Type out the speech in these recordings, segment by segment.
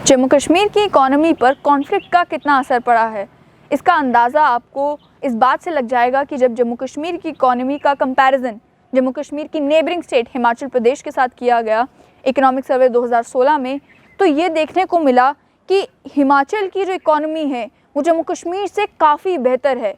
जम्मू कश्मीर की इकॉनमी पर कॉन्फ्लिक्ट का कितना असर पड़ा है, इसका अंदाज़ा आपको इस बात से लग जाएगा कि जब जम्मू कश्मीर की इकॉनमी का कंपैरिजन जम्मू कश्मीर की नेबरिंग स्टेट हिमाचल प्रदेश के साथ किया गया इकोनॉमिक सर्वे 2016 में, तो ये देखने को मिला कि हिमाचल की जो इकॉनमी है वो जम्मू कश्मीर से काफ़ी बेहतर है।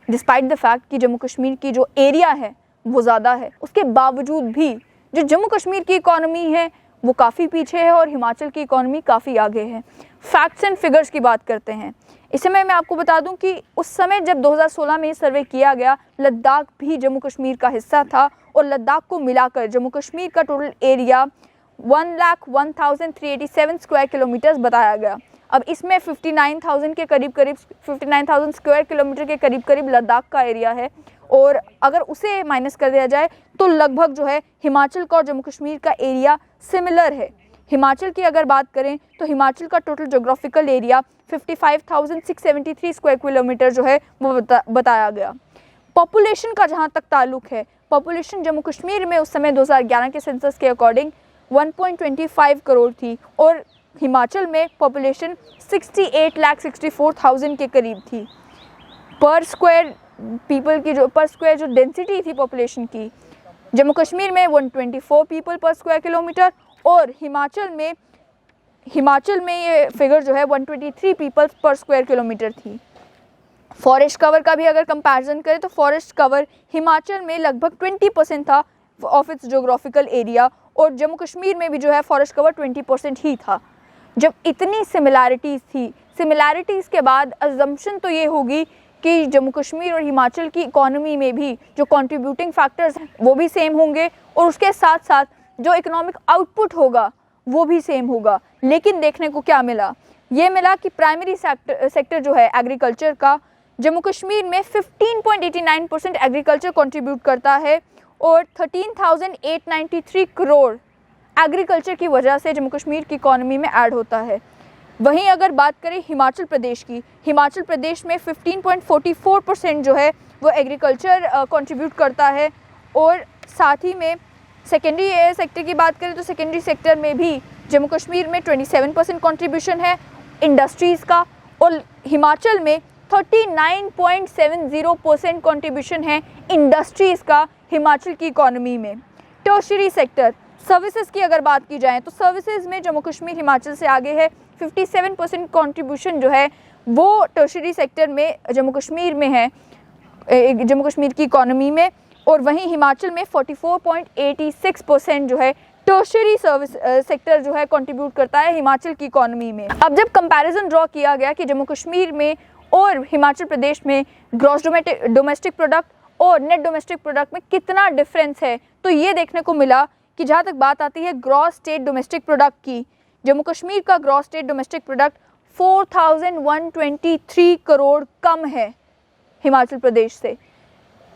डिस्पाइट द फैक्ट कि जम्मू कश्मीर की जो एरिया है वो ज़्यादा है, उसके बावजूद भी जो जम्मू कश्मीर की इकॉनमी है वो काफ़ी पीछे है और हिमाचल की इकॉनमी काफ़ी आगे है। फैक्ट्स एंड फिगर्स की बात करते हैं। इस समय मैं आपको बता दूं कि उस समय जब 2016 में सर्वे किया गया, लद्दाख भी जम्मू कश्मीर का हिस्सा था और लद्दाख को मिलाकर जम्मू कश्मीर का टोटल एरिया 1,01,387 स्क्वायर किलोमीटर्स बताया गया। अब इसमें 59,000 स्क्वायर किलोमीटर के करीब लद्दाख का एरिया है और अगर उसे माइनस कर दिया जाए तो लगभग जो है हिमाचल का और जम्मू कश्मीर का एरिया सिमिलर है। हिमाचल की अगर बात करें तो हिमाचल का total geographical area 55,673 square kilometre जो है वो बताया गया। पॉपुलेशन का जहां तक ताल्लुक है, पॉपुलेशन जम्मू कश्मीर में उस समय 2011 के सेंसस के अकॉर्डिंग 1.25 करोड़ थी और हिमाचल में पॉपुलेशन 68,64,000 के करीब थी। पर स्क्वायर जो डेंसिटी थी पॉपुलेशन की, जम्मू कश्मीर में 124 पीपल पर स्क्वायर किलोमीटर और हिमाचल में ये फिगर जो है 123 पीपल पर स्क्वायर किलोमीटर थी। फॉरेस्ट कवर का भी अगर कंपैरिजन करें तो फॉरेस्ट कवर हिमाचल में लगभग 20% था ऑफ इट्स ज्योग्राफिकल एरिया और जम्मू कश्मीर में भी जो है फॉरेस्ट कवर 20% ही था। जब इतनी सिमिलैरिटीज़ थी, सिमिलैरिटीज़ के बाद अजम्पशन तो ये होगी कि जम्मू कश्मीर और हिमाचल की इकॉनमी में भी जो कंट्रीब्यूटिंग फैक्टर्स हैं वो भी सेम होंगे और उसके साथ साथ जो इकोनॉमिक आउटपुट होगा वो भी सेम होगा। लेकिन देखने को क्या मिला, ये मिला कि प्राइमरी सेक्टर जो है एग्रीकल्चर का, जम्मू कश्मीर में 15.89% एग्रीकल्चर कंट्रीब्यूट करता है और 13,893 करोड़ एग्रीकल्चर की वजह से जम्मू कश्मीर की इकॉनमी में ऐड होता है। वहीं अगर बात करें हिमाचल प्रदेश की, हिमाचल प्रदेश में 15.44% जो है वो एग्रीकल्चर कंट्रीब्यूट करता है और साथ ही में सेकेंडरी सेक्टर की बात करें तो सेकेंडरी सेक्टर में भी जम्मू कश्मीर में 27% कंट्रीब्यूशन है इंडस्ट्रीज़ का और हिमाचल में 39.70% कंट्रीब्यूशन है इंडस्ट्रीज़ का हिमाचल की इकॉनमी में। टर्शरी सेक्टर सर्विसेज की अगर बात की जाए तो सर्विसेज में जम्मू कश्मीर हिमाचल से आगे है। 57% कंट्रीब्यूशन जो है वो टर्शरी सेक्टर में जम्मू कश्मीर में है, जम्मू कश्मीर की इकॉनमी में, और वहीं हिमाचल में 44.86% जो है टर्शरी सर्विस सेक्टर जो है कंट्रीब्यूट करता है हिमाचल की इकॉनमी में। अब जब कंपैरिजन ड्रॉ किया गया कि जम्मू कश्मीर में और हिमाचल प्रदेश में ग्रॉस डोमेस्टिक प्रोडक्ट और नेट डोमेस्टिक प्रोडक्ट में कितना डिफरेंस है, तो ये देखने को मिला कि जहाँ तक बात आती है ग्रॉस स्टेट डोमेस्टिक प्रोडक्ट की, जम्मू कश्मीर का gross state domestic product 4,123 crore कम है हिमाचल प्रदेश से।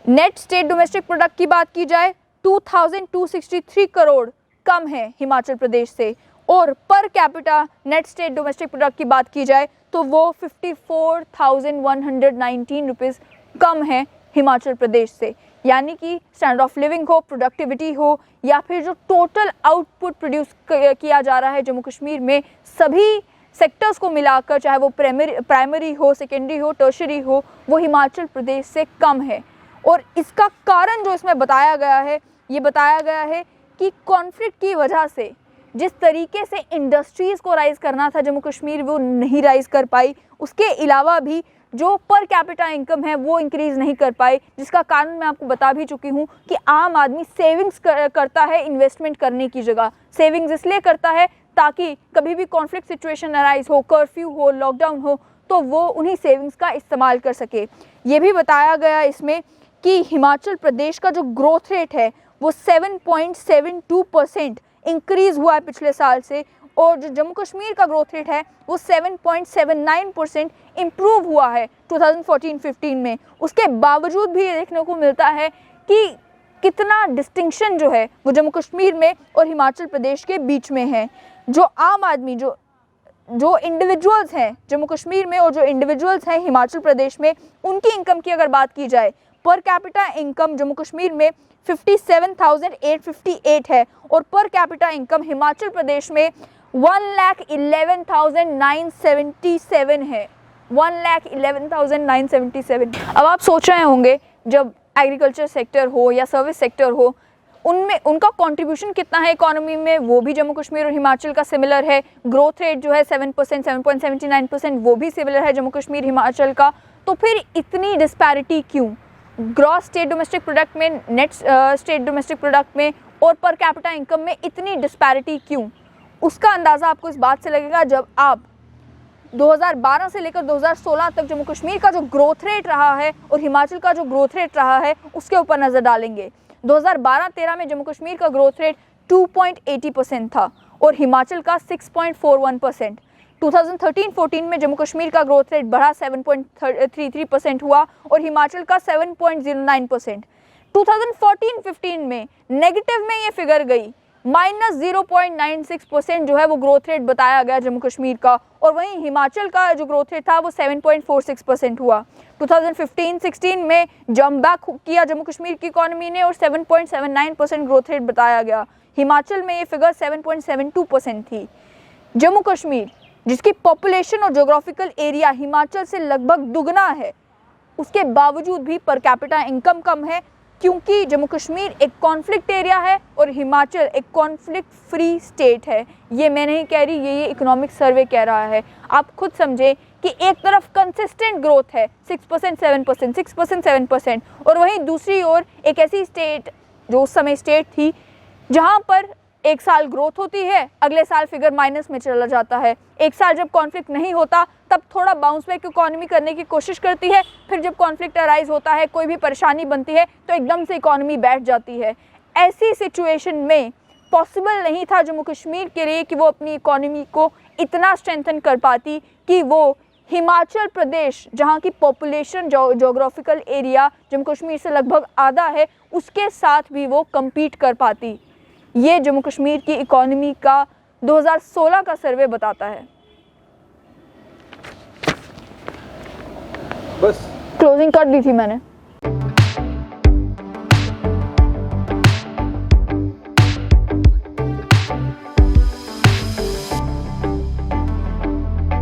नेट स्टेट डोमेस्टिक प्रोडक्ट की बात की जाए 2,263 करोड़ कम है हिमाचल प्रदेश से और per capita net state domestic product की बात की जाए तो वो 54,119 रुपीज़ कम है हिमाचल प्रदेश से। यानी कि स्टैंडर्ड ऑफ लिविंग हो, प्रोडक्टिविटी हो या फिर जो टोटल आउटपुट प्रोड्यूस किया जा रहा है जम्मू कश्मीर में, सभी सेक्टर्स को मिलाकर, चाहे वो प्राइमरी हो, सेकेंडरी हो, टर्शरी हो, वो हिमाचल प्रदेश से कम है। और इसका कारण जो इसमें बताया गया है, ये बताया गया है कि कॉन्फ्लिक्ट की वजह से जिस तरीके से इंडस्ट्रीज़ को राइज़ करना था जम्मू कश्मीर वो नहीं राइज़ कर पाई। उसके अलावा भी जो पर कैपिटा इनकम है वो इंक्रीज़ नहीं कर पाई, जिसका कारण मैं आपको बता भी चुकी हूँ कि आम आदमी सेविंग्स करता है इन्वेस्टमेंट करने की जगह। सेविंग्स इसलिए करता है ताकि कभी भी कॉन्फ्लिक्ट सिचुएशन अराइज हो, कर्फ्यू हो, लॉकडाउन हो, तो वो उन्हीं सेविंग्स का इस्तेमाल कर सके। ये भी बताया गया इसमें कि हिमाचल प्रदेश का जो ग्रोथ रेट है वो 7.72% इंक्रीज़ हुआ है पिछले साल से और जो जम्मू कश्मीर का ग्रोथ रेट है वो 7.79% इम्प्रूव हुआ है 2014-15 में। उसके बावजूद भी ये देखने को मिलता है कि कितना डिस्टिंक्शन जो है वो जम्मू कश्मीर में और हिमाचल प्रदेश के बीच में है। जो आम आदमी जो इंडिविजुअल्स हैं जम्मू कश्मीर में और जो इंडिविजुअल्स हैं हिमाचल प्रदेश में, उनकी इनकम की अगर बात की जाए, per capita income Jammu Kashmir में 57,858 है और per capita income Himachal Pradesh में 1,11,977 है, 1,11,977। अब आप सोच रहे होंगे जब एग्रीकल्चर सेक्टर हो या सर्विस सेक्टर हो, उनमें उनका कंट्रीब्यूशन कितना है इकोनॉमी में, वो भी जम्मू कश्मीर और हिमाचल का सिमिलर है। ग्रोथ रेट जो है 7%, 7.79%, वो भी सिमिलर है जम्मू कश्मीर हिमाचल का। तो फिर इतनी डिस्पैरिटी क्यों ग्रॉस स्टेट डोमेस्टिक प्रोडक्ट में, नेट स्टेट डोमेस्टिक प्रोडक्ट में और पर कैपिटा इनकम में इतनी डिस्पैरिटी क्यों? उसका अंदाज़ा आपको इस बात से लगेगा जब आप 2012 से लेकर 2016 तक जम्मू कश्मीर का जो ग्रोथ रेट रहा है और हिमाचल का जो ग्रोथ रेट रहा है उसके ऊपर नज़र डालेंगे। 2012-13 में जम्मू कश्मीर का ग्रोथ रेट 2.80% था और हिमाचल का 6.41%। 2013-14 में जम्मू कश्मीर का ग्रोथ रेट बढ़ा 7.33% हुआ और हिमाचल का 7.09%। 2014-15 में नेगेटिव में ये फिगर गई, -0.96% जो है वो ग्रोथ रेट बताया गया जम्मू कश्मीर का, और वहीं हिमाचल का जो ग्रोथ रेट था वो 7.46% हुआ। 2015-16 में जंप बैक किया जम्मू कश्मीर की इकोनॉमी ने और 7.79% ग्रोथ रेट बताया गया। हिमाचल में ये फिगर 7.72% थी। जम्मू कश्मीर जिसकी पॉपुलेशन और ज्योग्राफिकल एरिया हिमाचल से लगभग दुगना है, उसके बावजूद भी पर कैपिटा इनकम कम है, क्योंकि जम्मू कश्मीर एक कॉन्फ्लिक्ट एरिया है और हिमाचल एक कॉन्फ्लिक्ट फ्री स्टेट है। ये मैं नहीं कह रही, ये इकोनॉमिक सर्वे कह रहा है। आप खुद समझे कि एक तरफ कंसिस्टेंट ग्रोथ है 6%, 7%, 6%, 7%, और वहीं दूसरी ओर एक ऐसी स्टेट जो उस समय स्टेट थी जहाँ पर एक साल ग्रोथ होती है, अगले साल फिगर माइनस में चला जाता है। एक साल जब कॉन्फ्लिक्ट नहीं होता तब थोड़ा बाउंस बैक इकोनॉमी करने की कोशिश करती है, फिर जब कॉन्फ्लिक्ट अराइज होता है, कोई भी परेशानी बनती है तो एकदम से इकोनॉमी बैठ जाती है। ऐसी सिचुएशन में पॉसिबल नहीं था जम्मू कश्मीर के लिए कि वो अपनी इकोनॉमी को इतना स्ट्रेंथन कर पाती कि वो हिमाचल प्रदेश जहाँ की population geographical area Jammu Kashmir से लगभग आधा है, उसके साथ भी वो कम्पीट कर पाती। ये जम्मू कश्मीर की इकोनॉमी का 2016 का सर्वे बताता है। बस क्लोजिंग कर दी थी मैंने।